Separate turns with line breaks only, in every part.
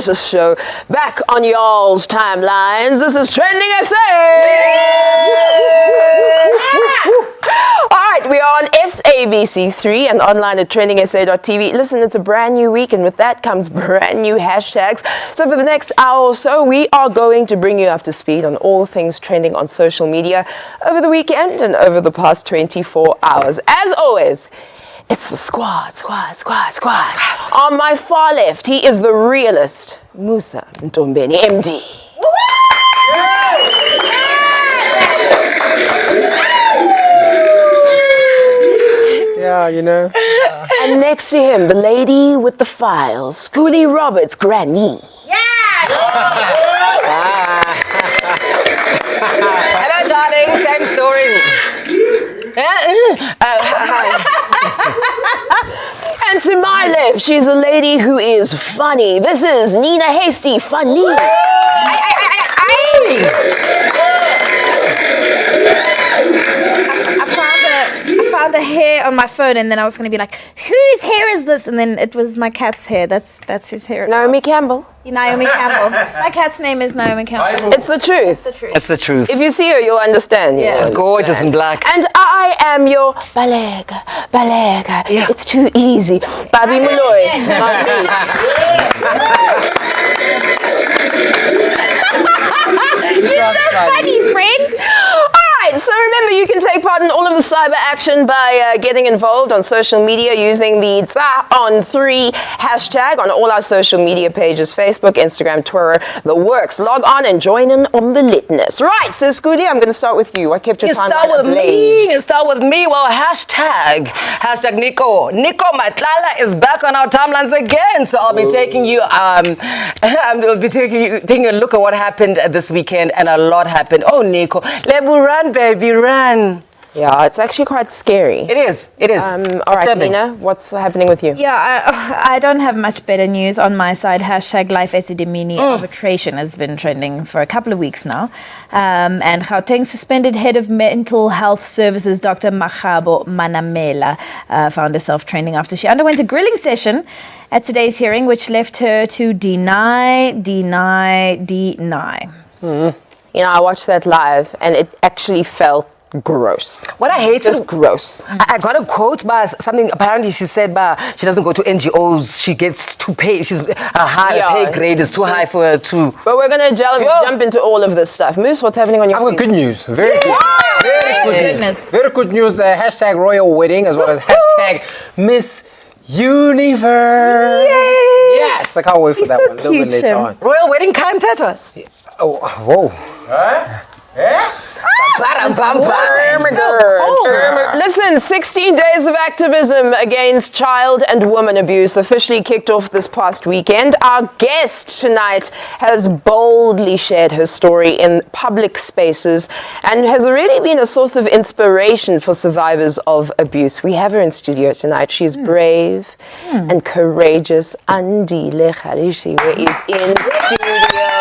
latest show back on y'all's timelines. This is TrendingSA! Alright, we are on SABC3 and online at TrendingSA.tv. Listen, it's a brand new week, and with that comes brand new hashtags. So for the next hour or so, we are going to bring you up to speed on all things trending on social media over the weekend and over the past 24 hours. As always, it's the squad. On my far left, he is the realist, Musa Ntombeni, MD.
Yeah, you know.
And next to him, the lady with the files, Schoolie Roberts, Granny.
Hello, darling. Same story.
And to my left, she's a lady who is funny. This is Nina Hasty, funny.
I found a hair on my phone, and then I was going to be like, whose hair is this? And then it was my cat's hair. That's whose hair it
Naomi Campbell.
Naomi Campbell. My cat's name is Naomi Campbell.
It's the truth.
It's the truth.
If you see her, you'll understand.
Yeah.
It's gorgeous and black.
And I am your balega.
Yeah.
It's too easy. Babi Malloy. Not me.
You're so funny, friend.
Alright, so remember, you can take part in all of the cyber action by getting involved on social media using the TsA-on3 hashtag on all our social media pages, Facebook, Instagram, Twitter, the works. Log on and join in on the litness. Right, so Scooty, I'm going to start with you. I kept your timeline ablaze.
Start with me. Well, hashtag Nico. Nico Matlala is back on our timelines again. So I'll be taking you, I'll be taking a look at what happened this weekend, and a lot happened. Oh, Nico, Lebu, run, baby, run.
Yeah, it's actually quite scary.
It is.
All right, Nina, what's happening with you?
Yeah, I don't have much better news on my side. Hashtag Life Esidimini arbitration has been trending for a couple of weeks now. And Gauteng's suspended head of mental health services, Dr. Magabo Manamela, found herself trending after she underwent a grilling session at today's hearing, which left her to deny.
You know, I watched that live, and it actually felt gross.
What I hate
Just
is
gross.
I got a quote by something. Apparently, she said, she doesn't go to NGOs. She gets too paid. She's a pay grade is too high for her too.
But we're gonna jump into all of this stuff. Moose, what's happening on your
I've got good news. Very good. Very good news. Hashtag royal wedding, as well as hashtag Miss Universe.
Yay!
Yes, I can't wait for
He's
that
so
one. A little bit
cute,
later
Tim.
on.
Royal wedding time, Tata.
Oh, whoa.
Listen, 16 days of activism against child and woman abuse officially kicked off this past weekend. Our guest tonight has boldly shared her story in public spaces and has already been a source of inspiration for survivors of abuse. We have her in studio tonight. She's brave and courageous. Andile Khalishiwe is in studio.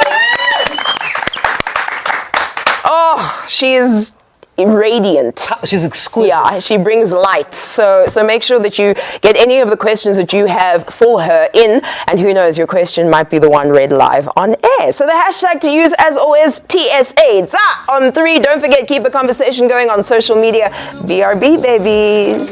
Oh, she is radiant.
She's exquisite.
Yeah, she brings light. So make sure that you get any of the questions that you have for her in, and who knows, your question might be the one read live on air. So the hashtag to use, as always, TSA, TsA-on3. Don't forget, keep a conversation going on social media. BRB, babies.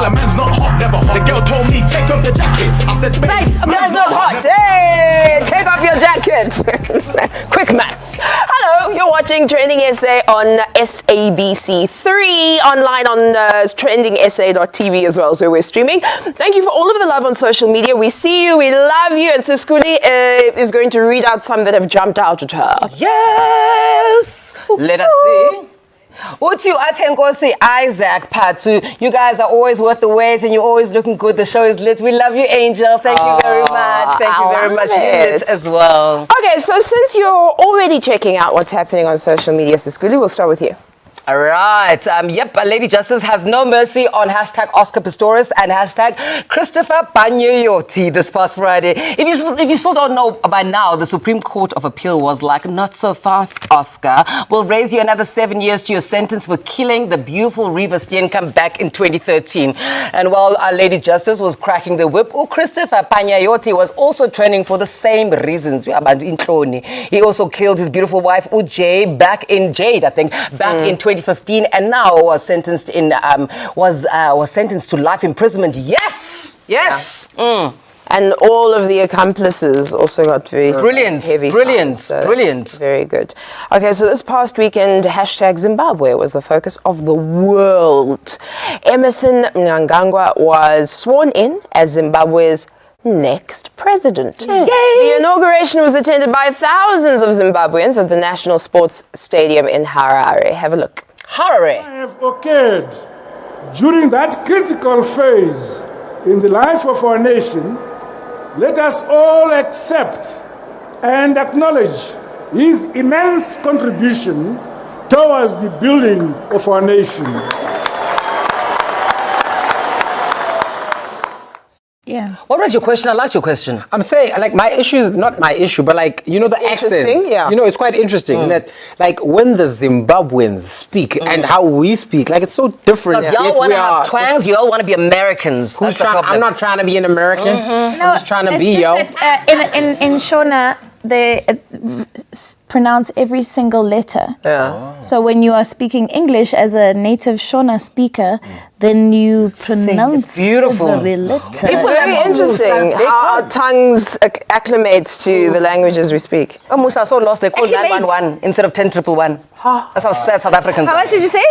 a man's not hot, never hot. The girl told me, take off your jacket. I said, babes,
That's not hot. Hey, take off your jacket. Quick maths. Hello, you're watching Trending SA on SABC3, online on TrendingSA.tv as well, so we're streaming. Thank you for all of the love on social media. We see you, we love you, and Siskuli is going to read out some that have jumped out at her.
Yes! Let us see. Uthi Atenkosi Isaac Patu. You guys are always worth the wait and you're always looking good. The show is lit. We love you, Angel. Thank you very much. Thank you very much. You lit as well.
Okay, so since you're already checking out what's happening on social media, Siskuli, we'll start with you.
All right. Yep. Lady Justice has no mercy on hashtag Oscar Pistorius and hashtag Christopher Panyayotti this past Friday. If you still don't know by now, the Supreme Court of Appeal was like, not so fast, Oscar. We'll raise you another 7 years to your sentence for killing the beautiful Reva Steenkamp back in 2013. And while Our Lady Justice was cracking the whip, Christopher Panyayotti was also trending for the same reasons. He also killed his beautiful wife, Jade, back in 2015, and now was sentenced to life imprisonment. Yes.
Yeah. And all of the accomplices also got very heavy fines, so that's very good. Okay, so this past weekend, hashtag Zimbabwe was the focus of the world. Emerson Mnangagwa was sworn in as Zimbabwe's next president. Yay! The inauguration was attended by thousands of Zimbabweans at the National Sports Stadium in Harare. Have a look.
Harare.
Have occurred during that critical phase in the life of our nation. Let us all accept and acknowledge his immense contribution towards the building of our nation.
Yeah.
What was your question? I liked your question.
I'm saying, like, my issue is not my issue, but, like, you know, the accents.
Yeah.
You know, it's quite interesting that, like, when the Zimbabweans speak and how we speak, like, it's so different.
Because y'all want to have twangs, y'all want to I'm
not trying to be an American. I'm just trying to be, yo.
In Shona, they pronounce every single letter.
Yeah.
So when you are speaking English as a native Shona speaker, then you pronounce every letter.
It's very interesting how our tongues acclimate to the languages we speak.
Oh, Musa so lost. They call 911 instead of 10-111. That's how sad South Africans
How much did you say?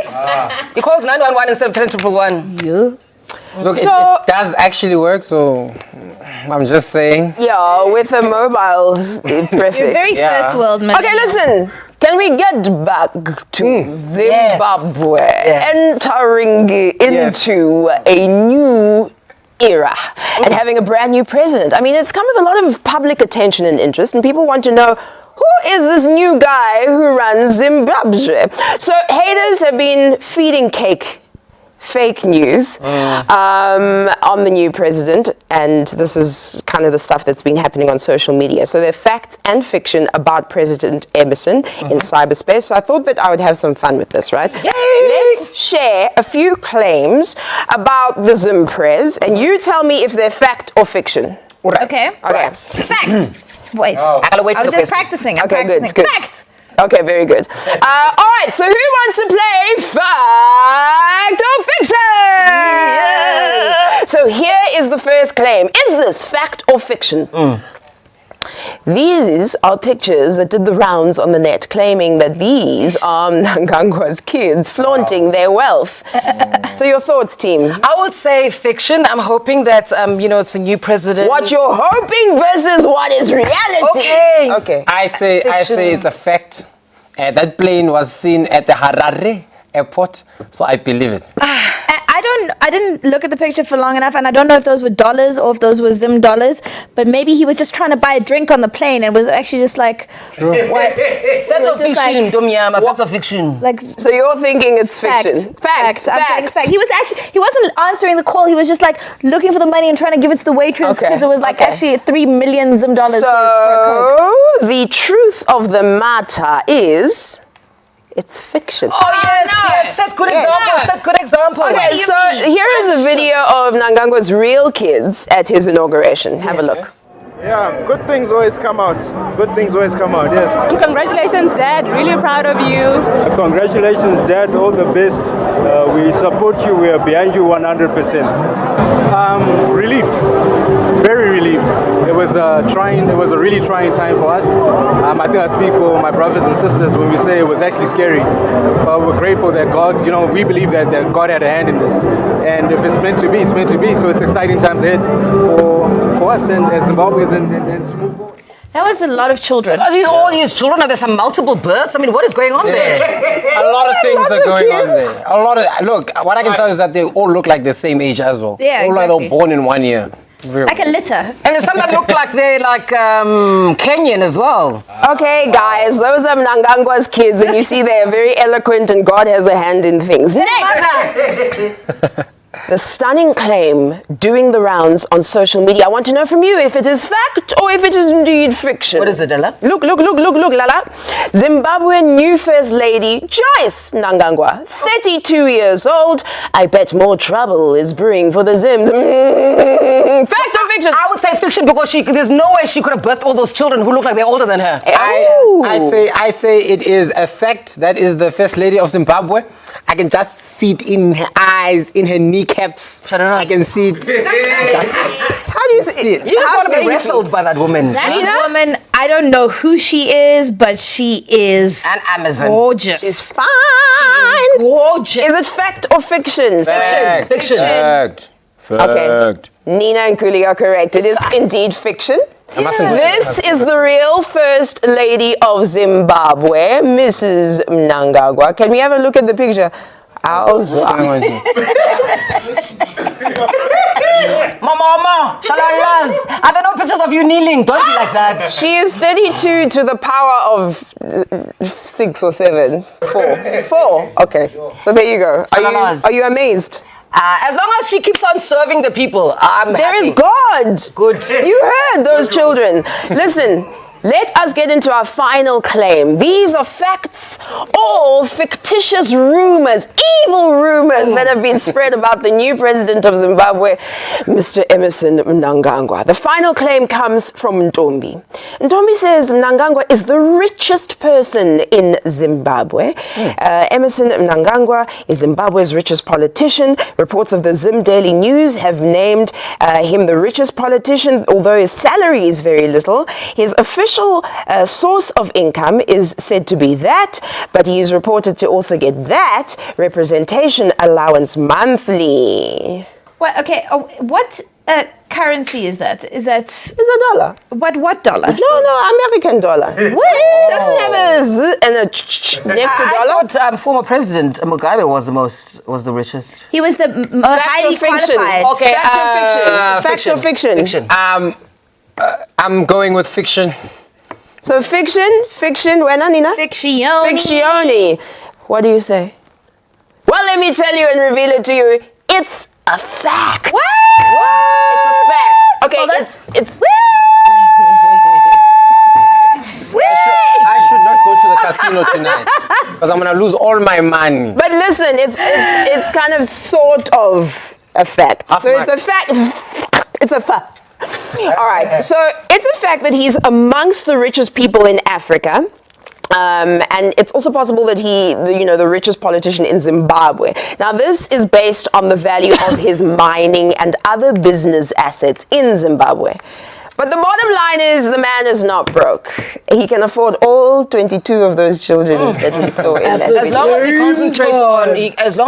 He calls 911 instead of 10-111.
You.
Look, it does actually work, so I'm just saying.
Yeah, with a mobile prefix.
You're very first world, man.
Okay, listen. Can we get back to Zimbabwe entering into a new era and having a brand new president? I mean, it's come with a lot of public attention and interest, and people want to know, who is this new guy who runs Zimbabwe? So haters have been feeding fake news on the new president, and this is kind of the stuff that's been happening on social media. So there are facts and fiction about President Emerson in cyberspace, so I thought that I would have some fun with this, right? Yay! Let's share a few claims about the Zimprez, and you tell me if they're fact or fiction.
Okay.
Fact.
Wait.
I gotta wait for
I was
the
just
question.
practicing. I'm practicing.
Good.
Fact.
Okay, very good. All right, so who wants to play fact or fiction? Yeah. So here is the first claim. Is this fact or fiction? These are pictures that did the rounds on the net, claiming that these are Mnangagwa's kids flaunting their wealth. So your thoughts, team?
I would say fiction. I'm hoping that, it's a new president.
What you're hoping versus what is reality. Okay.
I say it's a fact. That plane was seen at the Harare airport, so I believe it.
I didn't look at the picture for long enough, and I don't know if those were dollars or if those were Zim dollars, but maybe he was just trying to buy a drink on the plane and was actually just like, what?
That's a fiction, Domyama. That's a fiction.
Like,
so you're thinking it's fiction?
Fact. I'm saying fact. He wasn't answering the call. He was just like looking for the money and trying to give it to the waitress because it was like actually 3 million Zim dollars for a Coke.
The truth of the matter is, it's fiction.
Oh, yes. Set good example.
Okay, so here is a video of Mnangagwa's real kids at his inauguration. Have a look.
Yeah, good things always come out. Yes.
And congratulations, Dad. Really proud of you.
Congratulations, Dad. All the best.
We support you. We are behind you 100%. Relieved, very relieved. It was trying. It was a really trying time for us. I think I speak for my brothers and sisters when we say it was actually scary. But we're grateful that God, we believe that God had a hand in this. And if it's meant to be, it's meant to be. So it's exciting times ahead for us and as Zimbabweans and to move forward.
That was a lot of children.
Are these all his children? Are there some multiple births? I mean, what is going on there?
A lot of things are going on there. Look, what I can tell you is that they all look like the same age as well.
Yeah,
all like
exactly.
they're born in 1 year.
Like a litter.
And there's some that look like they're like Kenyan as well.
Okay, guys, those are Mnangagwa's kids, and you see they're very eloquent, and God has a hand in things. Next! The stunning claim doing the rounds on social media. I want to know from you if it is fact or if it is indeed fiction.
What is it, Ella?
Look, Lala. Zimbabwean new First Lady Joyce Mnangagwa, 32 years old. I bet more trouble is brewing for the Zims. Fact or fiction?
I would say fiction because there's no way she could have birthed all those children who look like they're older than her.
I say it is a fact. That is the First Lady of Zimbabwe. I can just see it in her eyes, in her kneecaps. I can see it.
How do you see it?
You just want to be wrestled by that woman.
That woman, I don't know who she is, but she is
An Amazon.
gorgeous.
She's fine.
She's gorgeous.
Is it fact or fiction?
Fiction.
Fact.
Okay. Nina and Kuli are correct. It is indeed fiction. This is the real First Lady of Zimbabwe, Mrs. Mnangagwa. Can we have a look at the picture?
Mama, Shalayaz, are there no pictures of you kneeling? Don't be like that.
She is 32 to the power of 6 or 7. 4. Okay. So there you go. Are you amazed?
As long as she keeps on serving the people, I'm
There
happy.
is God.
Good.
You heard those children. Listen, let us get into our final claim. These are facts or fictitious rumors, evil rumors that have been spread about the new president of Zimbabwe, Mr. Emmerson Mnangagwa. The final claim comes from Ntombi. Ntombi says Mnangagwa is the richest person in Zimbabwe. Emmerson Mnangagwa is Zimbabwe's richest politician. Reports of the Zim Daily News have named him the richest politician, although his salary is very little. His official source of income is said to be that, but he is reported to also get that representation allowance monthly.
What? Okay. What currency is that? Is that?
It's a dollar.
What dollar?
No, American dollar. What? Doesn't have a z and a ch next to dollar.
I thought former President Mugabe was the richest.
He was the highly qualified.
Okay,
Fact or fiction?
Fiction.
I'm going with fiction.
So fiction, wena Nina? Fictione. What do you say? Well, let me tell you and reveal it to you. It's a fact.
What?
It's a fact. Okay, it's.
I should not go to the casino tonight because I'm gonna lose all my money.
But listen, it's kind of sort of a fact. So it's a fact. It's a fact. All right, so it's a fact that he's amongst the richest people in Africa. And it's also possible that the richest politician in Zimbabwe. Now, this is based on the value of his mining and other business assets in Zimbabwe. But the bottom line is the man is not broke. He can afford all 22 of those children that we saw in that
As long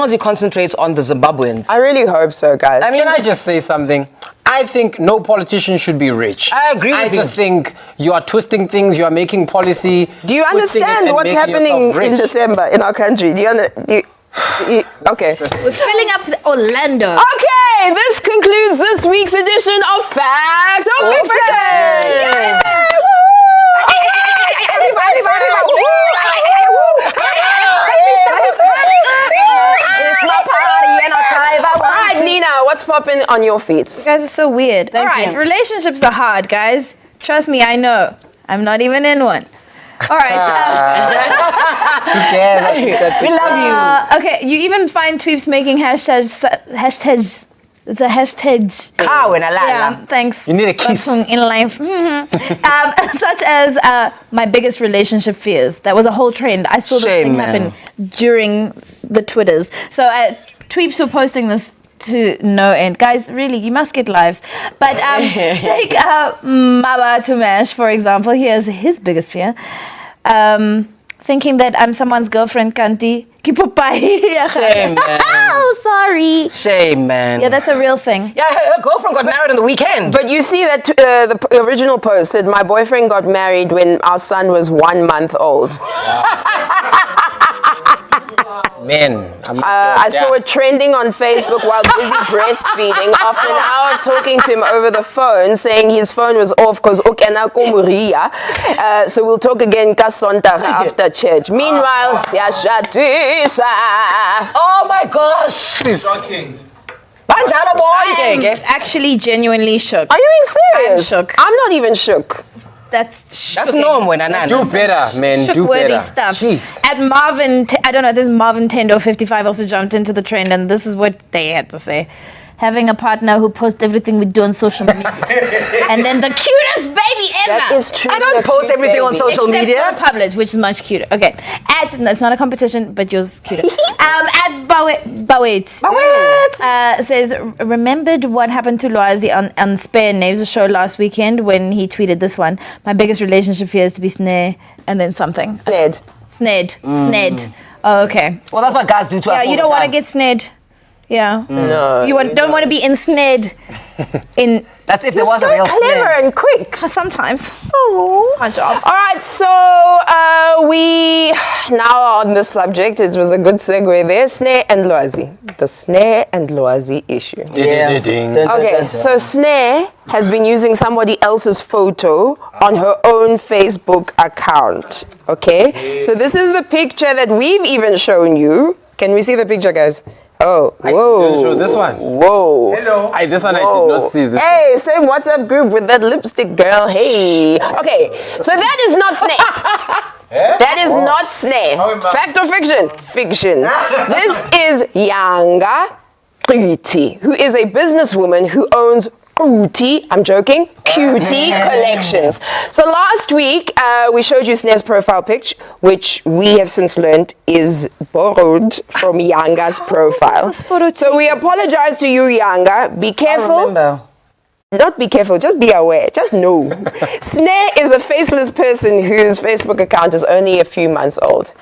as he concentrates on the Zimbabweans.
I really hope so, guys.
I mean, can I just say something? I think no politician should be rich.
I agree with you.
I just think you are twisting things, you are making policy.
Do you understand what's happening in December in our country? Okay.
We're filling up Orlando.
Okay, this concludes this week's edition of Fact or Fiction. Alright, Nina, what's popping on your feet?
You guys are so weird. All right, relationships are hard, guys. Trust me, I know. I'm not even in one. All right.
We love you.
Okay, you even find tweeps making hashtags It's a hashtag.
Cow in a lala.
Yeah, thanks.
You need a kiss.
In life. Such as my biggest relationship fears. That was a whole trend. I saw this thing happen during the Twitters. So tweeps were posting this to no end. Guys, really, you must get lives. But take Maba Tumesh, for example. Here's his biggest fear. Thinking that I'm someone's girlfriend, Kanti.
Shame, man.
Oh, sorry.
Shame, man.
Yeah, that's a real thing.
Yeah, her girlfriend got married on the weekend.
But you see that the original post said, my boyfriend got married when our son was 1 month old.
Man,
I saw it trending on Facebook while busy breastfeeding after an hour of talking to him over the phone, saying his phone was off because so we'll talk again kasonta after church. Meanwhile, siyashadisa.
Oh my gosh.
Shocking.
I'm actually genuinely shook.
Are you being serious?
I'm shook.
I'm not even shook.
That's
normal, Nana.
do better, man. Do
shook-worthy
better.
stuff.
Jeez.
At Marvin, I don't know, this Marvin Tendo 55 also jumped into the trend, and this is what they had to say. Having a partner who posts everything we do on social media. And then the cutest baby ever.
That is true.
I don't post everything on social media.
Except for published, which is much cuter. Okay. It's not a competition, but yours is cuter. At Bawet says, remembered what happened to Loazi on Spare Naves show last weekend when he tweeted this one. My biggest relationship fear is to be snare and then something.
Snared.
Snared. Oh, okay.
Well, that's what guys do to us.
Yeah, you don't want to get snared. Yeah.
No.
You don't want to be ensnared in.
That's if there was a real
clever
snare.
and quick.
Sometimes.
Oh,
my job.
All right, so we now on the subject. It was a good segue there. Snare and Loazi. The Snare and Loazi issue. Okay, so Snare has been using somebody else's photo on her own Facebook account. Okay, so this is the picture that we've even shown you. Can we see the picture, guys? Oh, whoa.
Show this one.
Whoa.
Hello.
This one I did not see. This
Hey, same WhatsApp group with that lipstick girl. Hey. Okay, so that is not Snare. That is not Snare. Fact or fiction? Fiction. This is Yanga Qiti, who is a businesswoman who owns Cutie, I'm joking, Cutie Collections. So last week, we showed you Snare's profile picture, which we have since learned is borrowed from Yanga's profile. So we apologize to you, Yanga. Be careful. Not be careful, just be aware. Just know. Snare is a faceless person whose Facebook account is only a few months old.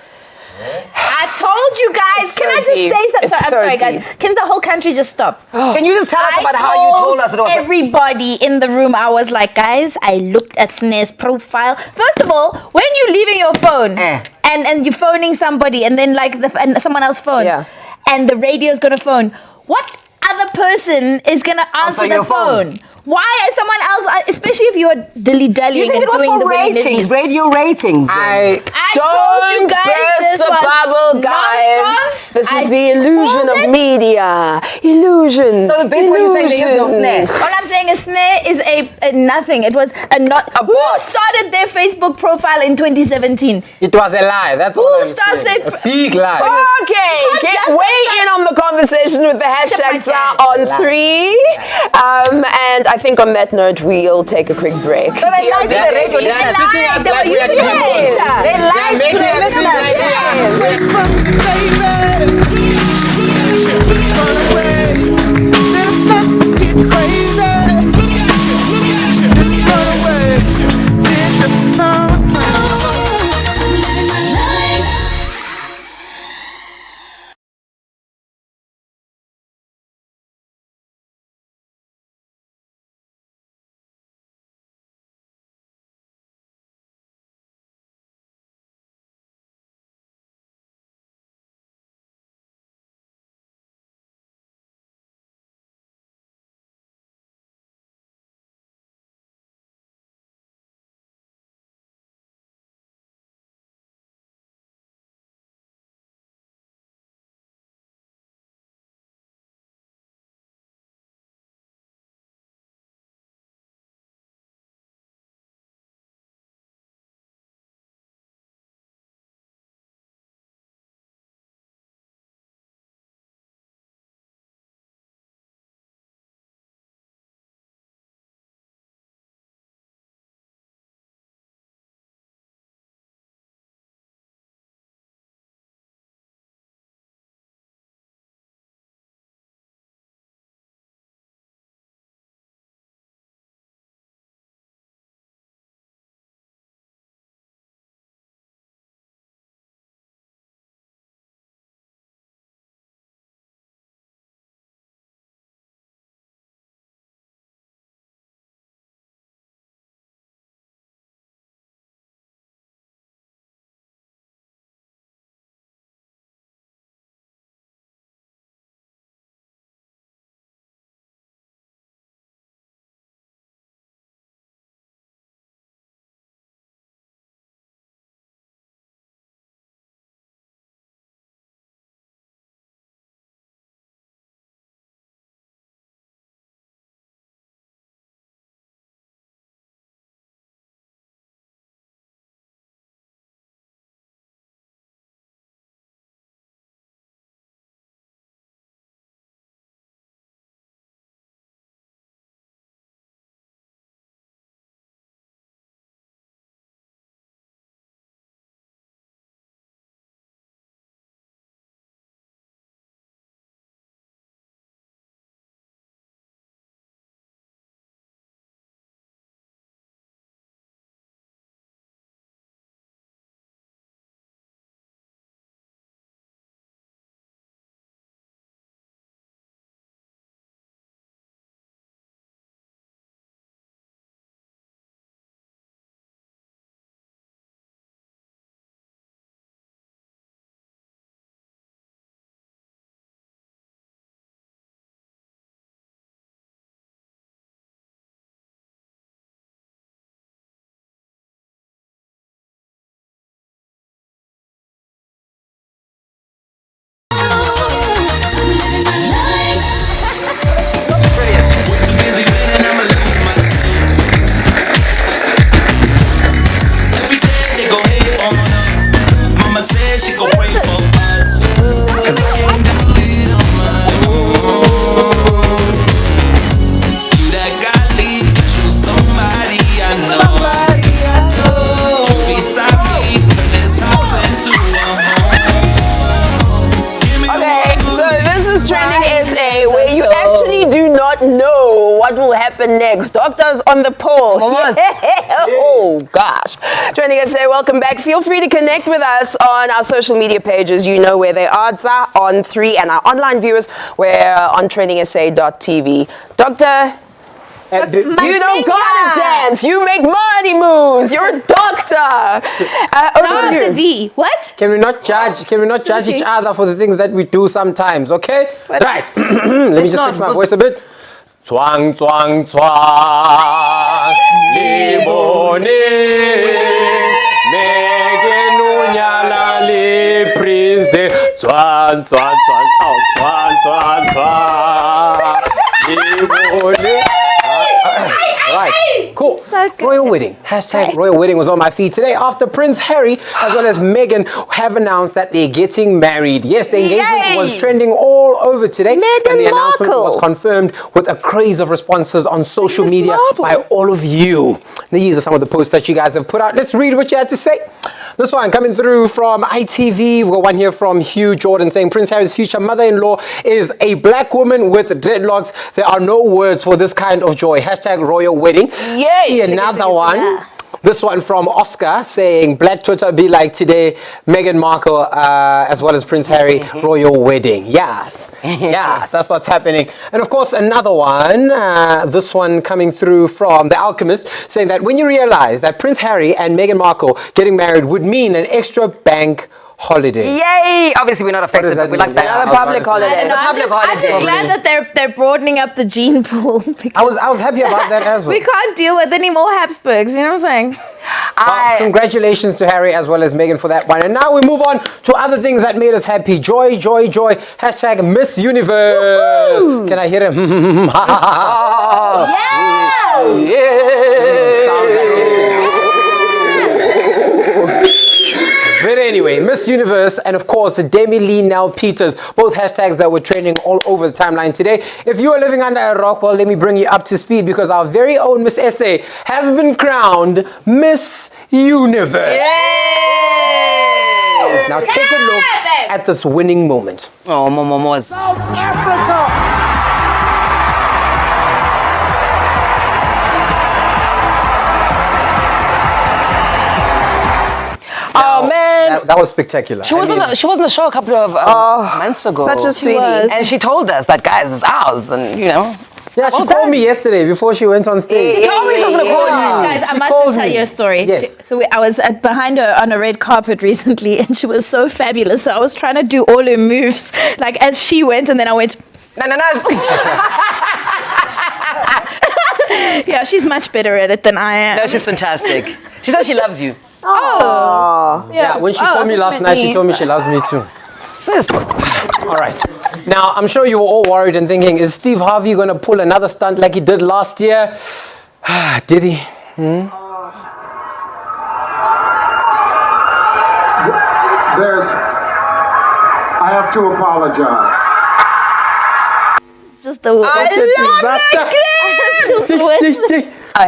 I told you guys. Can I just say something? I'm sorry, guys. Can the whole country just stop?
Can you just tell us about how you told us it was?
Everybody in the room, I was like, guys, I looked at Snare's profile. First of all, when you're leaving your phone and you're phoning somebody and then and someone else phones and the radio's gonna phone, what other person is gonna answer the phone? Why is someone else, especially if you're dilly-dallying and doing the
ratings, radio ratings?
I told you guys
burst
this
the
was
bubble, guys.
nonsense.
This is the illusion of media. Illusion.
So the best way you're saying there is no Snare.
All I'm saying is Snare is a nothing. It was a not.
A
Who
bot.
started their Facebook profile in 2017?
It was a lie. That's all I'm
started
saying. A big lie.
Okay, weigh in on the conversation with the hashtag on 3. And I think on that note, we'll take a quick break.
So they lied to the radio listeners.
They were using the picture.
They lied to the listeners.
Crazy.
what will happen next. Doctors on the pole. Oh, gosh. TrendingSA, welcome back. Feel free to connect with us on our social media pages. You know where they are. Za on 3, and our online viewers, we're on TrendingSA.tv. Doctor, you don't gotta dance. You make money moves. You're a doctor. Over to you.
D. What?
Can we not judge? Can we not judge each other for the things that we do sometimes? Okay. Right. Let me just fix my voice a bit. Twang twang twang. Limone. Megan unyala li prince. Twang twang twang. Oh, twang twang twang. Limone. Right, cool.
So good.
Royal wedding. Hashtag royal wedding was on my feed today after Prince Harry as well as Meghan have announced that they're getting married. Yes, the engagement was trending all over today. And the announcement was confirmed with a craze of responses on social media by all of you. These are some of the posts that you guys have put out. Let's read what you had to say. This one coming through from ITV. We've got one here from Hugh Jordan saying Prince Harry's future mother-in-law is a black woman with dreadlocks. There are no words for this kind of joy. Hashtag royal wedding. Yay! Another one. This one from Oscar saying Black Twitter be like today, Meghan Markle as well as Prince Harry royal wedding. Yes, yes, that's what's happening. And of course another one, this one coming through from The Alchemist saying that when you realize that Prince Harry and Meghan Markle getting married would mean an extra bank holiday.
Yay! Obviously, we're not affected, but we like that.
Another public holiday.
It's a public holiday.
I'm just glad that they're broadening up the gene pool.
I was happy about that as well.
We can't deal with any more Habsburgs, you know what I'm saying?
Well, congratulations to Harry as well as Meghan for that one. And now we move on to other things that made us happy. Joy, joy, joy. Hashtag Miss Universe. Woo-hoo. Can I hear it?
Yes!
But anyway, Miss Universe and of course Demi Lee Nell Peters, both hashtags that were trending all over the timeline today. If you are living under a rock, well, let me bring you up to speed because our very own Miss SA has been crowned Miss Universe. Yes! Now take a look at this winning moment.
Oh, Momos.
South Africa!
Oh man,
that was spectacular.
She was on the show a couple of months ago.
Such a sweetie.
And she told us that, guys, it's ours, and you know.
Yeah, she called me yesterday before she went on stage.
She told me she was going to call you.
Guys, I must just tell you a story.
Yes.
I was behind her on a red carpet recently, and she was so fabulous. So I was trying to do all her moves, like as she went, and then I went. Yeah, she's much better at it than I am.
No, she's fantastic. She says she loves you.
Oh.
Yeah, when she called me last night, she told me she loves me too.
Sis.
All right. Now, I'm sure you were all worried and thinking, is Steve Harvey going to pull another stunt like he did last year? Did he?
I have to apologize.
It's just the worst.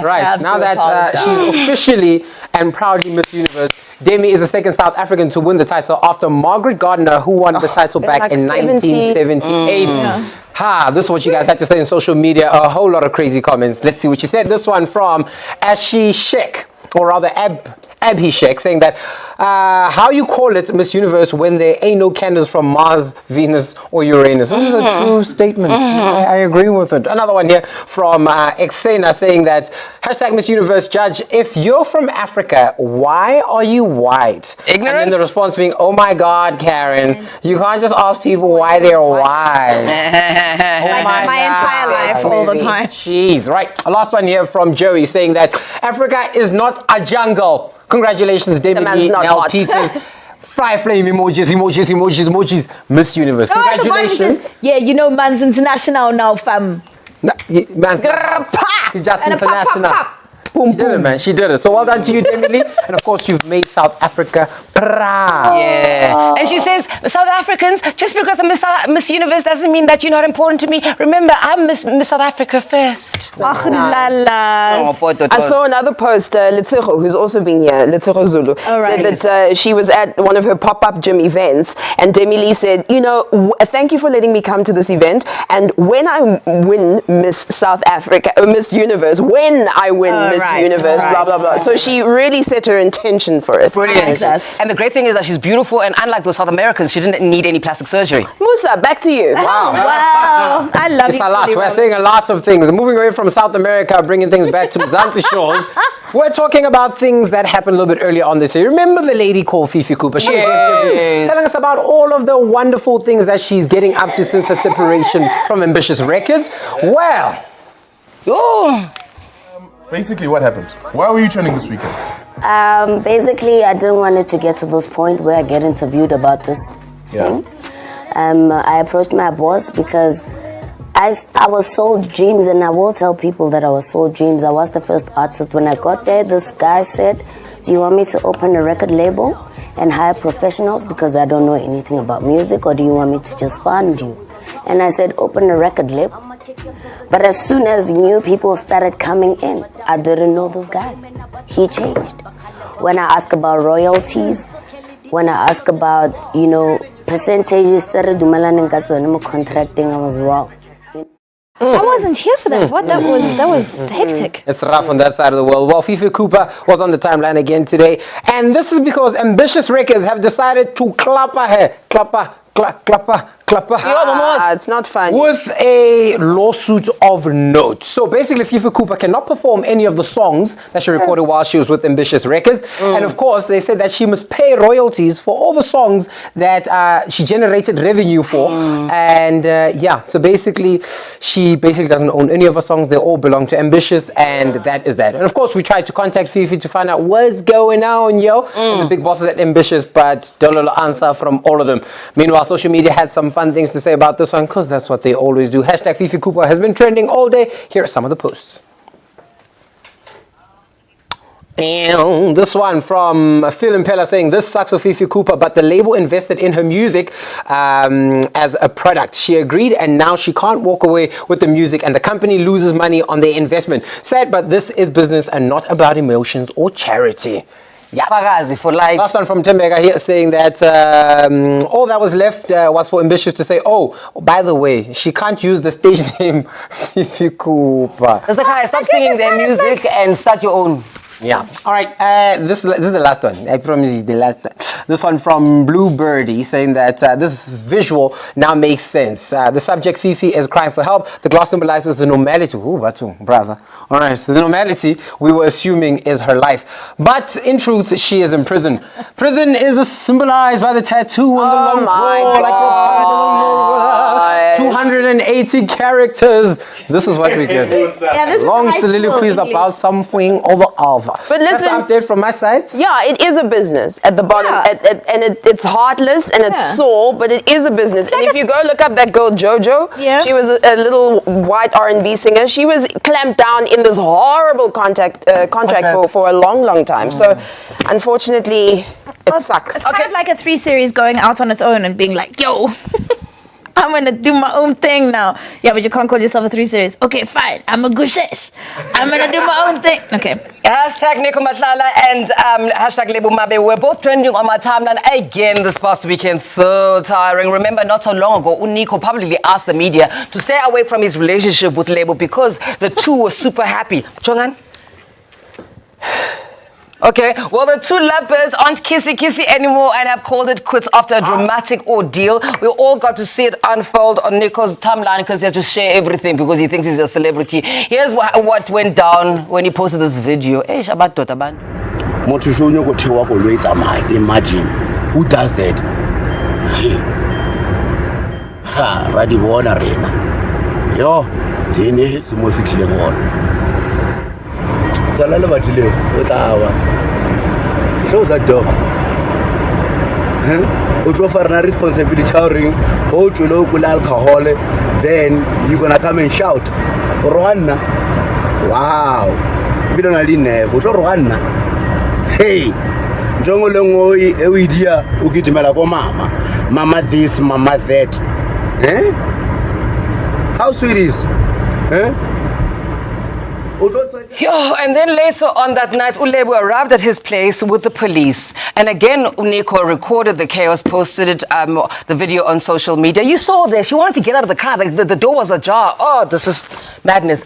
Right, now that she's officially and proudly Miss Universe, Demi is the second South African to win the title after Margaret Gardner, who won the title back in 1978. This is what you guys had to say in social media. A whole lot of crazy comments. Let's see what you said. This one from Ashi Sheikh, or rather Abhi Sheikh, saying that how you call it Miss Universe when there ain't no candidates from Mars, Venus, or Uranus. This is a true statement. I agree with it. Another one here from Exena saying that hashtag Miss Universe judge, if you're from Africa, why are you white?
Ignorance?
And then the response being, oh my God, Karen, you can't just ask people why they're white.
Like my entire life, all the time.
Jeez, right. A last one here from Joey saying that Africa is not a jungle. Congratulations, Demi Lee, Nell Peters. Fry flame emojis. Miss Universe. Congratulations.
Yeah, you know, man's international now, fam.
Man's he's just international. Boom, she did it, man. She did it. So well done to you, Demi Lee. And of course, you've made South Africa
Yeah. And she says, South Africans, just because I'm Miss Universe doesn't mean that you're not important to me. Remember, I'm Miss South Africa first.
I saw another post, Letsego, who's also been here, Letsego Zulu, said that she was at one of her pop-up gym events, and Demi Lee said, you know, thank you for letting me come to this event, and when I win Miss South Africa, or Miss Universe, when I win Miss Universe, blah, blah, blah. So she really set her intention for it.
Brilliant. And the great thing is that she's beautiful, and unlike those South Americans, she didn't need any plastic surgery.
Musa, back to you.
Wow.
Wow. I love
it's a lot. We're saying a lot of things. Moving away from South America, bringing things back to Mzansi shores. We're talking about things that happened a little bit earlier on this year. Remember the lady called Fifi Cooper? She was telling us about all of the wonderful things that she's getting up to since her separation from Ambitious Records. Well,
Basically, what happened? Why were you trending this weekend?
Basically, I didn't want it to get to this point where I get interviewed about this thing. I approached my boss because I was sold dreams, and I will tell people that I was sold dreams. I was the first artist. When I got there, this guy said, do you want me to open a record label and hire professionals because I don't know anything about music, or do you want me to just fund you? And I said, open a record label. But as soon as new people started coming in, I didn't know this guy. He changed. When I ask about royalties, when I ask about, you know, percentages, contracting, I was wrong.
I wasn't here for that. What? That was hectic.
It's rough on that side of the world. Well, Fifi Cooper was on the timeline again today. And this is because Ambitious Records have decided to clapper her. Clapper.
It's not funny.
With a lawsuit of note. So basically, Fifi Cooper cannot perform any of the songs that she recorded while she was with Ambitious Records. And of course, they said that she must pay royalties for all the songs that she generated revenue for. And so basically, she doesn't own any of her songs. They all belong to Ambitious, and that is that. And of course, we tried to contact Fifi to find out what's going on, and the big bosses at Ambitious, but don't answer from all of them. Meanwhile, social media had some fun things to say about this one, because that's what they always do. Hashtag Fifi Cooper has been trending all day. Here are some of the posts. And this one from Phil Impella saying, this sucks for Fifi Cooper, but the label invested in her music as a product. She agreed, and now she can't walk away with the music, and the company loses money on their investment. Sad, but this is business and not about emotions or charity.
Fagazi for life.
Last one from Tembega here saying that all that was left was for Ambitious to say, oh, by the way, she can't use the stage name Fifi Cooper.
That's the guy, stop singing their music and start your own.
Yeah. All right. This is the last one. I promise it's the last one. This one from Bluebirdie saying that this visual now makes sense. The subject Fifi is crying for help. The glass symbolizes the normality. Ooh, Batu, brother. All right. The normality we were assuming is her life. But in truth, she is in prison. Prison is symbolized by the tattoo on the long pole. Like 280 characters. This is what we get. Long soliloquies about something over other.
But listen,
that's an update from my side.
Yeah, it is a business at the bottom, and it's heartless and it's sore, but it is a business. And if you go look up that girl JoJo, she was a little white R&B singer. She was clamped down in this horrible contract for a long time. So, unfortunately, it sucks.
It's kind of like a 3 Series going out on its own and being like, yo. I'm going to do my own thing now. Yeah, but you can't call yourself a 3 Series. Okay, fine. I'm a Gushesh. I'm going to do my own thing. Okay.
Hashtag Nico Matlala and hashtag Lebu Mabe were both trending on my timeline again this past weekend. So tiring. Remember, not so long ago, Nico publicly asked the media to stay away from his relationship with Lebu because the two were super happy. Chongan? Okay, well, the two lovebirds aren't kissy anymore and have called it quits after a dramatic ordeal. We all got to see it unfold on Nico's timeline because he has to share everything because he thinks he's a celebrity. Here's what went down when he posted this video. Imagine,
who does that? Yo, show that dog. For responsibility, go to local alcohol, then you're gonna come and shout. Rwanda. Wow. We don't need never. Rwanda. Hey. njengo lengoyi ewidia ugijimela komama mama this mama that how sweet is
Yo, and then later on that night, Ulebo arrived at his place with the police. And again, Nico recorded the chaos, posted it, the video on social media. You saw this. She wanted to get out of the car. The door was ajar. Oh, this is madness.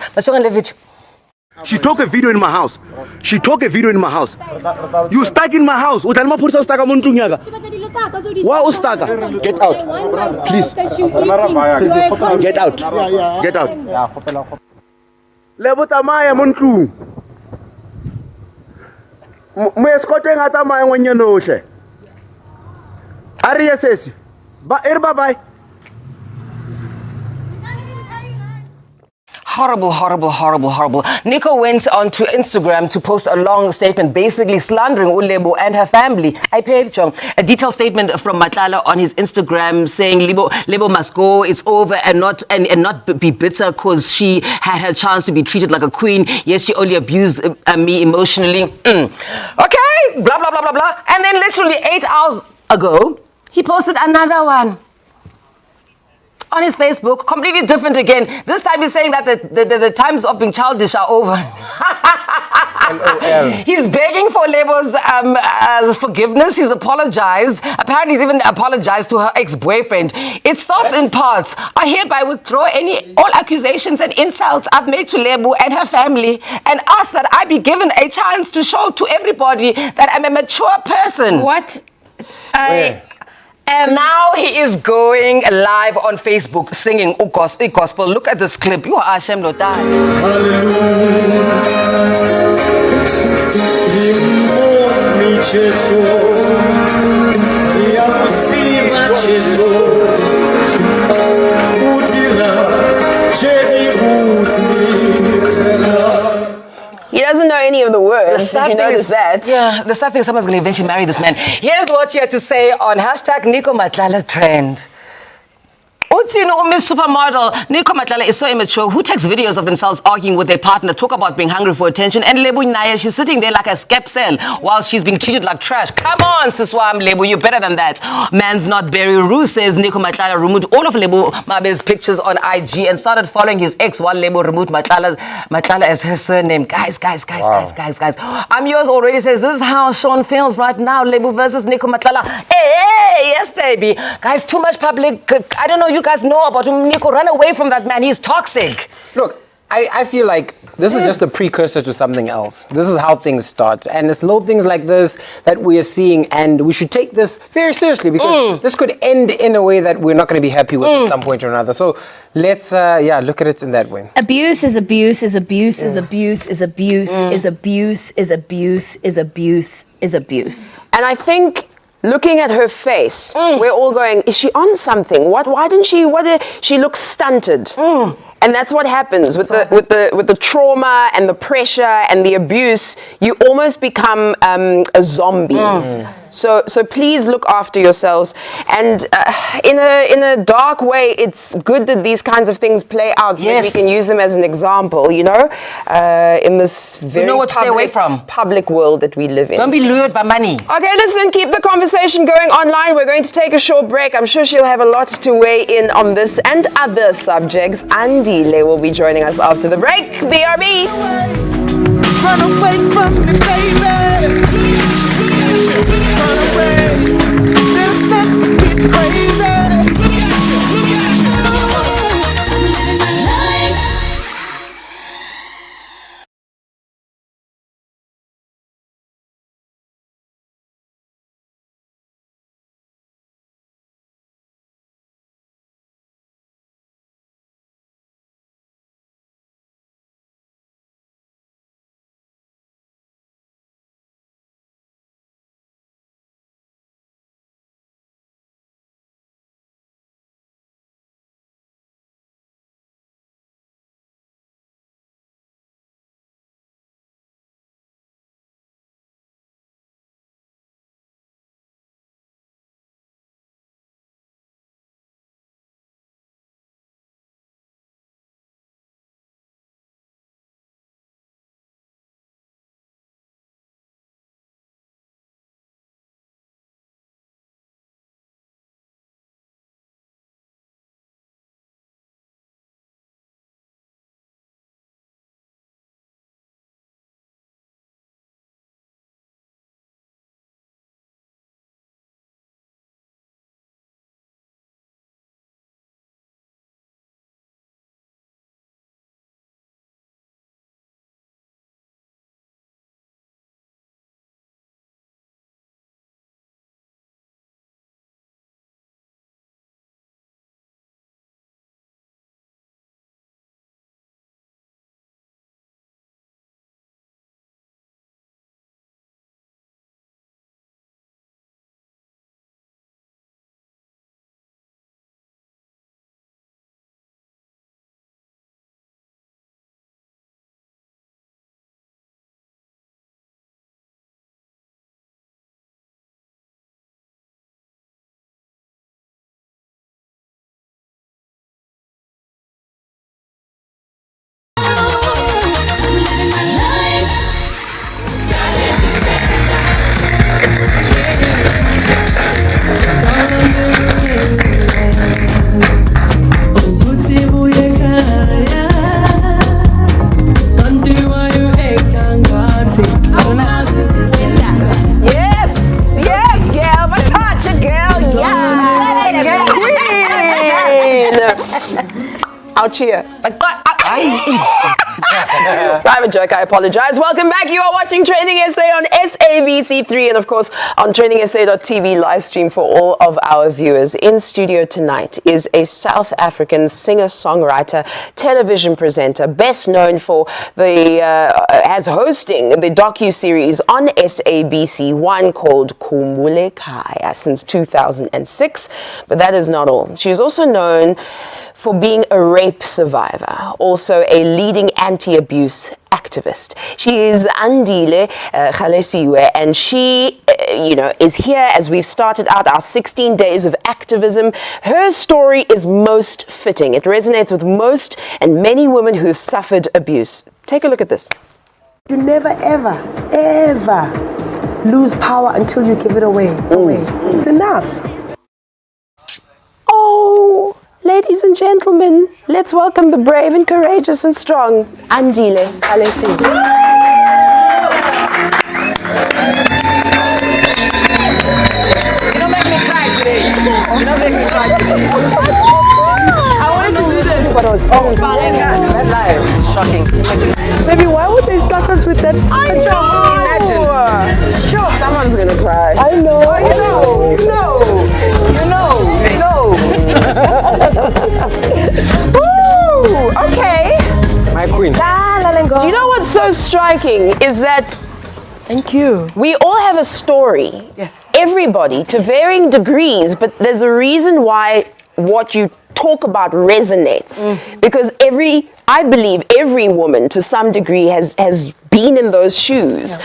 She took a video in my house. You stuck in my house. Why you stuck? Get out. Please. Get out. Get out. Lebo tsamaya mo ntlong. Mo escote nga tsamaya ngwenya nohle. Ari yesesi. Bye bye.
Horrible, horrible, horrible, horrible. Nico went on to Instagram to post a long statement basically slandering Ulebo and her family. I paid a detailed statement from Matlala on his Instagram saying Lebo must go, it's over, and not be bitter because she had her chance to be treated like a queen. Yes, she only abused me emotionally. Okay, blah, blah, blah, blah, blah. And then literally 8 hours ago, he posted another one on his Facebook, completely different again. This time he's saying that the times of being childish are over. He's begging for Lebo's forgiveness. He's apologized. Apparently he's even apologized to her ex-boyfriend. It starts in parts. I hereby withdraw all accusations and insults I've made to Lebo and her family and ask that I be given a chance to show to everybody that I'm a mature person.
What?
Now he is going live on Facebook singing gospel. Look at this clip. You are Hashem Lotai.
He doesn't know any of the words. Did you notice that?
Yeah, the sad thing is someone's going to eventually marry this man. Here's what she had to say on hashtag Nico Matlala Trend. Miss Supermodel, Nico Matlala is so immature. Who takes videos of themselves arguing with their partner, talk about being hungry for attention, and Lebu Naya, she's sitting there like a skepcel while she's being treated like trash. Come on, Siswam Lebu, you're better than that. Man's not Barry Roo says Nico Matlala removed all of Lebu Mabe's pictures on IG and started following his ex while Lebu removed Matlala as her surname. Guys. I'm yours already says this is how Sean feels right now. Lebu versus Nico Matlala. Hey, yes, baby. Guys, too much public. I don't know, you guys know about him. Nico, run away from that man. He's toxic.
Look, I feel like this is just a precursor to something else. This is how things start. And it's little things like this that we are seeing, and we should take this very seriously because this could end in a way that we're not going to be happy with at some point or another. So let's, look at it in that way.
Abuse is abuse is abuse is abuse is abuse is abuse is abuse is abuse is abuse.
And I think looking at her face, we're all going, is she on something? Why didn't she looks stunted? And that's what happens with the trauma and the pressure and the abuse. You almost become a zombie. So please look after yourselves. And in a dark way, it's good that these kinds of things play out so that we can use them as an example, in this very public world that we live in.
Don't be lured by money.
Okay, listen, keep the conversation going online. We're going to take a short break. I'm sure she'll have a lot to weigh in on this and other subjects. Andy Le will be joining us after the break. BRB.
Run away from me, baby. Run away. Let me get crazy.
cheer. Private joke, I apologize. Welcome back. You are watching Trending SA on SABC3 and of course on TrendingSA.tv live stream for all of our viewers. In studio tonight is a South African singer-songwriter, television presenter, best known for as hosting the docu-series on SABC1 called Khumbule Khaya since 2006. But that is not all. She is also known for being a rape survivor, also a leading anti-abuse activist. She is Andile Kgalesiwe, and she, is here as we've started out our 16 days of activism. Her story is most fitting. It resonates with most and many women who have suffered abuse. Take a look at this.
You never, ever, ever lose power until you give it away. It's enough.
Oh, ladies and gentlemen, let's welcome the brave and courageous and strong Andile Kgalesiwe.
You don't make me cry today. You don't make me cry today. I wanted to do this. That's live. Shocking.
Baby, why would they start us with that?
Imagine.
Sure, someone's gonna cry.
I know.
Woo! Okay.
My queen.
Do you know what's so striking is that
Thank you.
we all have a story.
Yes.
Everybody, to varying degrees, but there's a reason why what you talk about resonates. Because I believe every woman to some degree has been in those shoes. Yeah.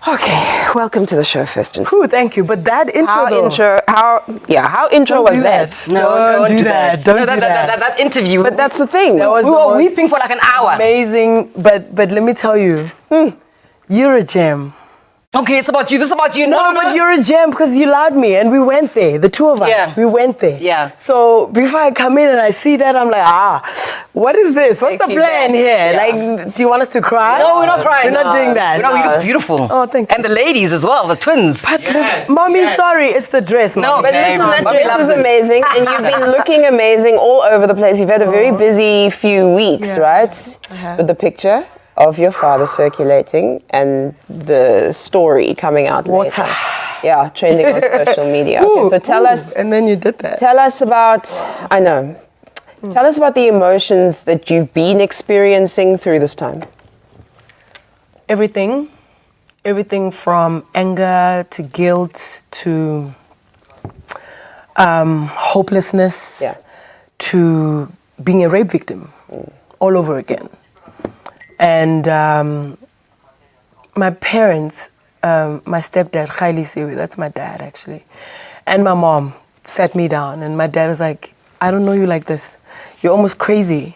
Okay, welcome to the show first and
Whew, thank you. But that intro,
how intro was that?
No, don't do that.
Don't do that.
That interview.
But that's the thing.
That was
we were weeping for like an hour.
Amazing. But let me tell you, you're a gem.
Okay, it's about you. This is about you.
No, but you're a gem because you allowed me and we went there. The two of us,
Yeah.
we went there.
Yeah.
So before I come in and I see that, I'm like, what is this? What's the plan here?
Yeah.
Like, do you want us to cry?
No, we're not crying.
We're not doing that.
No, you look beautiful.
Oh, thank you.
And the ladies as well, the twins.
But Mommy, sorry, it's the dress, Mommy.
No,
But listen, that
Mommy
dress
loves
is
this.
amazing, and you've been looking amazing all over the place. You've had a very busy few weeks, right? With the picture of your father circulating and the story coming out later. Yeah, trending on social media. Okay, so tell us.
And then you did that.
Tell us about, tell us about the emotions that you've been experiencing through this time.
Everything from anger to guilt to hopelessness to being a rape victim all over again. And my parents, my stepdad, Kgalesiwe, that's my dad actually, and my mom sat me down and my dad was like, I don't know you like this. You're almost crazy.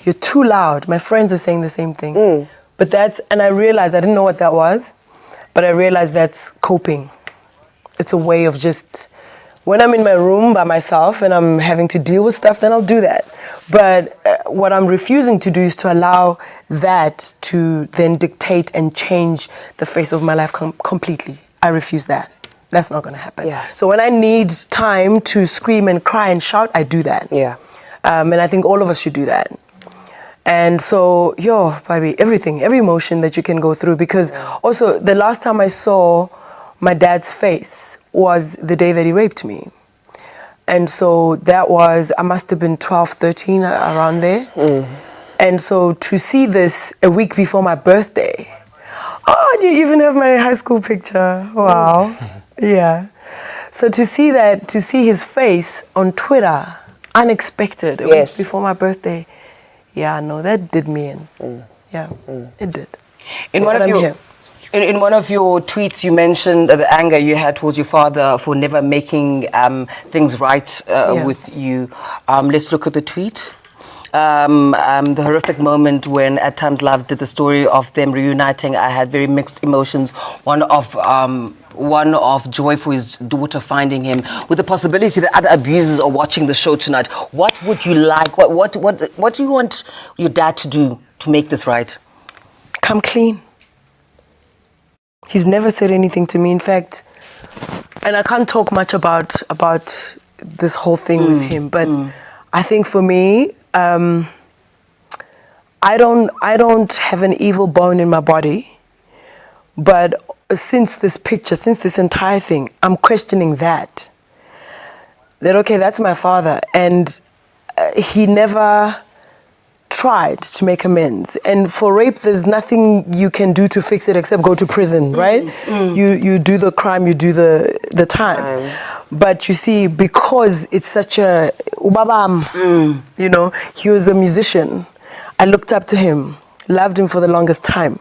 You're too loud. My friends are saying the same thing. But and I realized, I didn't know what that was, but I realized that's coping. It's a way of just, when I'm in my room by myself and I'm having to deal with stuff, then I'll do that. But what I'm refusing to do is to allow that to then dictate and change the face of my life completely. I refuse that. That's not going to happen.
Yeah.
So when I need time to scream and cry and shout, I do that.
Yeah.
And I think all of us should do that. And so, baby, every emotion that you can go through. Because also, the last time I saw my dad's face was the day that he raped me. And so that was, I must have been 12, 13, around there. And so to see this a week before my birthday, you even have my high school picture. Wow. Yeah. So to see that, to see his face on Twitter, unexpected, a week before my birthday, that did me in. It did.
In one of your tweets, you mentioned the anger you had towards your father for never making things right with you. Let's look at the tweet. The horrific moment when At Times Loves did the story of them reuniting. I had very mixed emotions. One of joy for his daughter finding him, with the possibility that other abusers are watching the show tonight. What would you like? What do you want your dad to do to make this right?
Come clean. He's never said anything to me. In fact, and I can't talk much about this whole thing with him, but I think for me, I don't have an evil bone in my body, but since this picture, since this entire thing, I'm questioning that okay, that's my father, and he never tried to make amends. And for rape, there's nothing you can do to fix it except go to prison, right? You do the crime, you do the time. But you see, because it's such a ubabam, you know, he was a musician. I looked up to him, loved him for the longest time.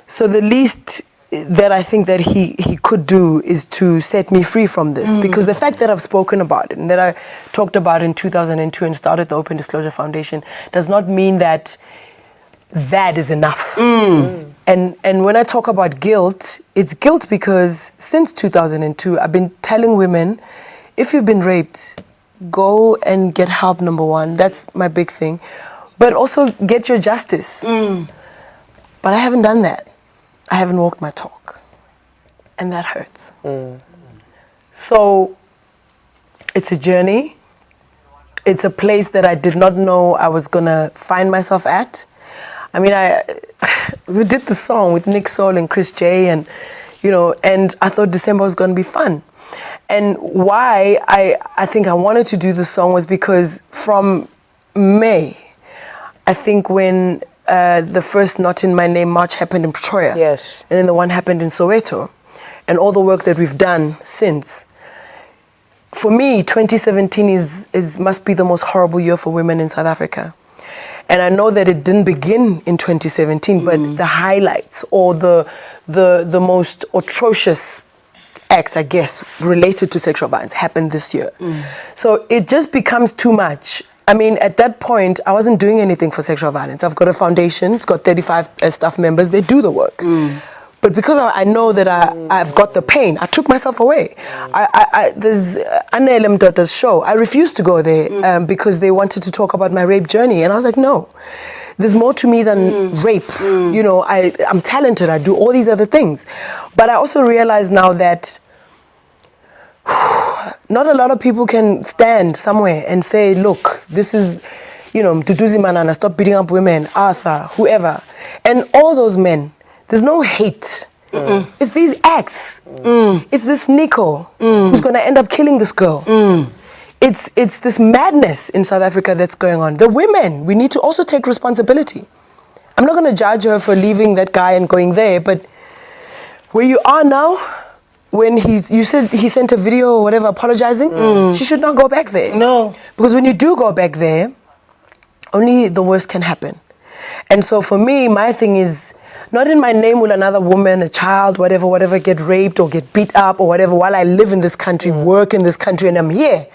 So the least that I think that he could do is to set me free from this. Because the fact that I've spoken about it and that I talked about it in 2002 and started the Open Disclosure Foundation does not mean that that is enough. And when I talk about guilt, it's guilt because since 2002, I've been telling women, if you've been raped, go and get help, number one. That's my big thing. But also get your justice. But I haven't done that. I haven't walked my talk. And that hurts. So it's a journey. It's a place that I did not know I was going to find myself at. I mean, we did the song with Nick Soul and Chris J, and, you know, and I thought December was going to be fun. And why I think I wanted to do the song was because from May, I think when the first Not In My Name march happened in Pretoria.
Yes.
And then the one happened in Soweto. And all the work that we've done since. For me, 2017 must be the most horrible year for women in South Africa. And I know that it didn't begin in 2017, but the highlights or the most atrocious acts, I guess, related to sexual violence happened this year. So it just becomes too much. I mean, at that point, I wasn't doing anything for sexual violence. I've got a foundation, it's got 35 staff members, they do the work. But because I know that I've got the pain, I took myself away. There's Anelem Daughter's show. I refused to go there because they wanted to talk about my rape journey. And I was like, no, there's more to me than rape. You know, I'm talented, I do all these other things. But I also realize now that not a lot of people can stand somewhere and say, look, this is, you know, Duduzi Manana, stop beating up women, Arthur, whoever. And all those men, there's no hate. It's these acts. It's this Nico who's going to end up killing this girl. It's this madness in South Africa that's going on. The women, we need to also take responsibility. I'm not going to judge her for leaving that guy and going there, but where you are now, when you said he sent a video or whatever apologizing, she should not go back there.
No.
Because when you do go back there, only the worst can happen. And so for me, my thing is, not in my name will another woman, a child, whatever, get raped or get beat up or whatever while I live in this country, work in this country, and I'm here.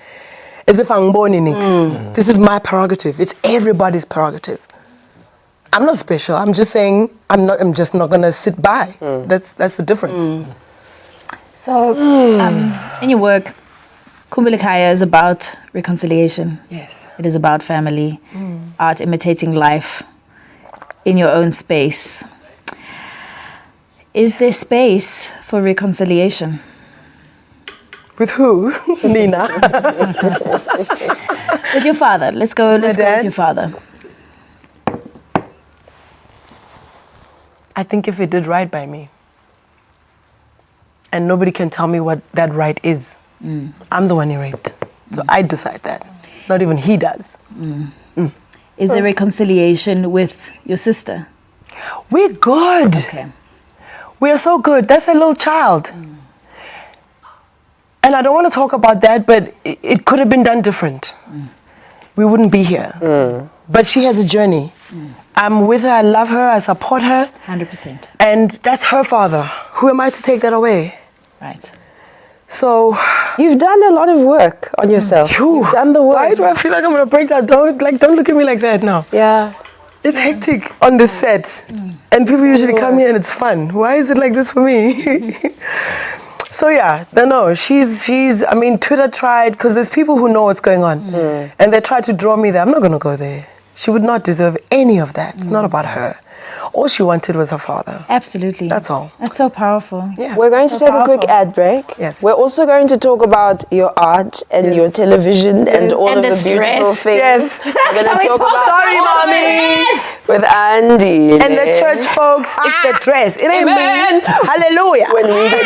As if I'm born in it. This is my prerogative. It's everybody's prerogative. I'm not special. I'm just saying I'm just not gonna sit by. That's the difference.
So, in your work, Kumbulikaya is about reconciliation.
Yes.
It is about family, art imitating life in your own space. Is there space for reconciliation?
With who? Nina.
With your father. Let's go with your father.
I think if he did right by me, and nobody can tell me what that right is. I'm the one he raped. So I decide that. Not even he does.
Is there reconciliation with your sister?
We're good.
Okay.
We are so good. That's a little child. And I don't want to talk about that, but it could have been done different. We wouldn't be here. But she has a journey. I'm with her, I love her, I support her.
100%.
And that's her father. Who am I to take that away?
Right.
So
you've done a lot of work on yourself. You've done the work.
Why do I feel like I'm gonna break that? Don't look at me like that now.
Yeah.
It's hectic on the set. And people usually come here and it's fun. Why is it like this for me? So yeah, no, she's, I mean, Twitter tried, because there's people who know what's going on. And they tried to draw me there. I'm not gonna go there. She would not deserve any of that. It's not about her. All she wanted was her father.
Absolutely.
That's all.
That's so powerful.
Yeah.
We're going to take a quick ad break.
Yes.
We're also going to talk about your art and your television and all of the beautiful things.
Yes.
We're going to talk about
Sorry, mommy.
with Andy.
And the church folks, it's the dress. It ain't me. Hallelujah.
When we get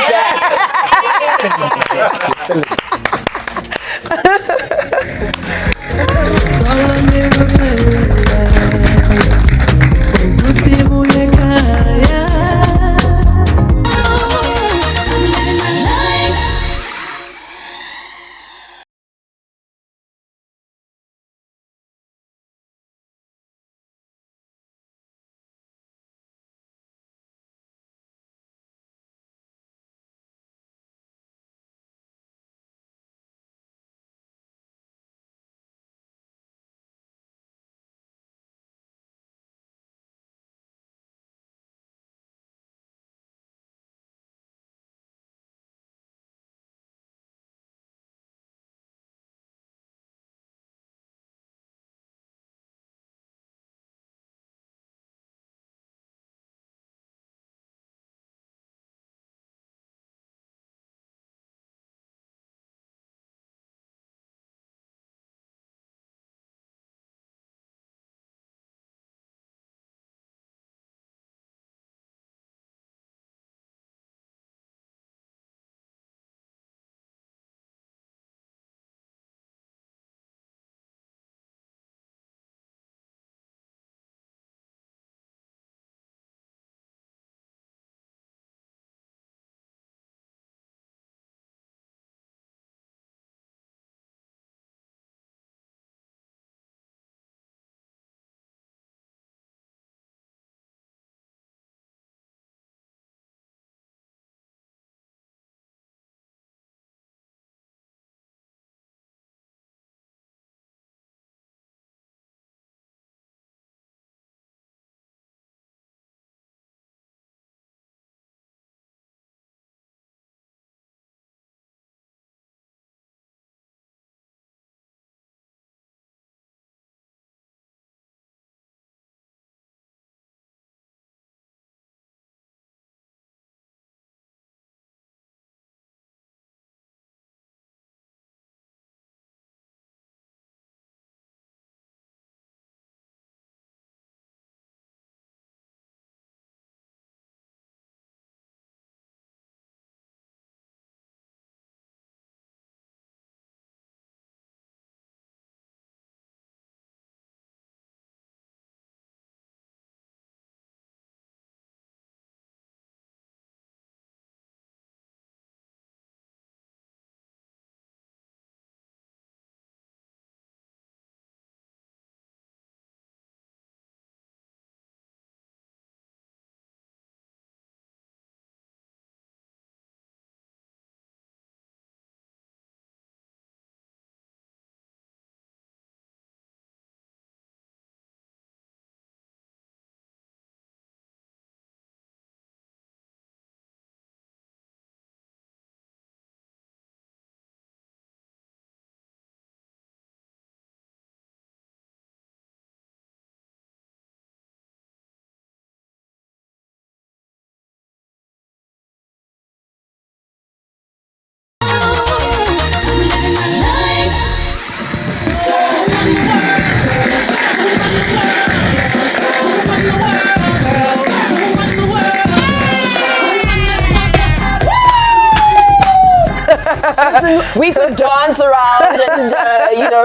Listen, we could dance around and,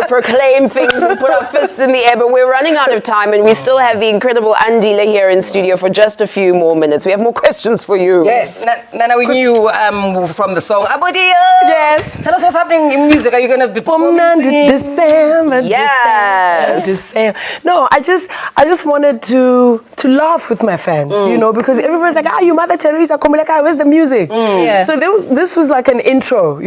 proclaim things and put our fists in the air, but we're running out of time and we still have the incredible Andile here in studio for just a few more minutes. We have more questions for you.
Yes. Nana, we knew from the song, Abodia.
Yes.
Tell us what's happening in music. Are you going to be performing?
December.
Yes.
December. No, I just wanted to laugh with my fans, because everybody's like, you Mother Teresa, where's the music?
Yeah.
So this was like an intro,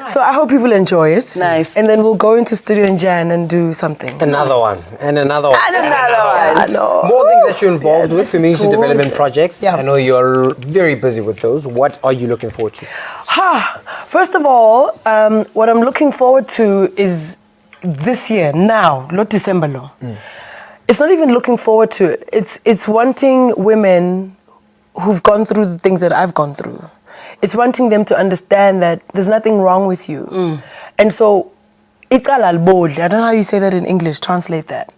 So I hope people enjoy it.
Nice.
And then we'll go into studio in Jan and do something.
Another one. And another one.
I know.
More things that you're involved with, community
Cool.
development projects.
Yeah.
I know you're very busy with those. What are you looking forward to?
First of all, what I'm looking forward to is this year, now, not December, it's not even looking forward to it. It's wanting women who've gone through the things that I've gone through. It's wanting them to understand that there's nothing wrong with you. And so, I don't know how you say that in English, translate that.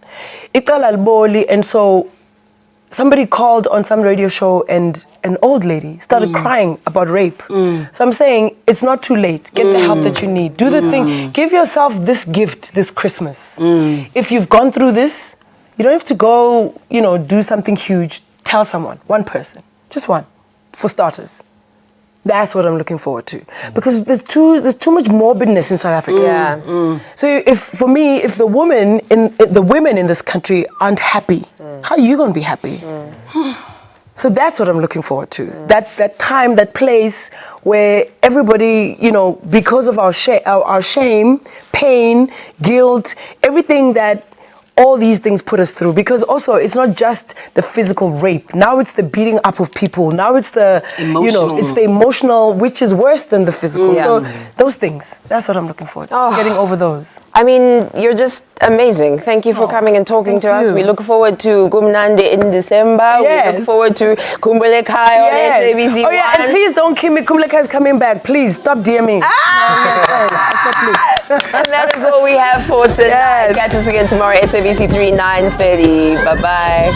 And so, somebody called on some radio show and an old lady started crying about rape. So I'm saying, it's not too late. Get the help that you need. Do the thing. Give yourself this gift this Christmas. If you've gone through this, you don't have to go, do something huge. Tell someone, one person, just one, for starters. That's what I'm looking forward to, because there's too much morbidness in South Africa. So if the women in this country aren't happy, how are you going to be happy? So that's what I'm looking forward to. That time, that place where everybody, because of our shame, pain, guilt, everything that all these things put us through, because also it's not just the physical rape. Now it's the beating up of people. Now it's the it's the emotional, which is worse than the physical. So those things, that's what I'm looking forward to, getting over those.
I mean, you're just amazing. Thank you for coming and talking to us. We look forward to Gumnandi in December.
Yes.
We look forward to Kumbule Kai on SABC1.
Oh yeah, and please don't kill me. Kumbule Kai is coming back. Please stop DMing.
And that is all we have for tonight. Catch us again tomorrow, SABC3 9:30. Bye-bye.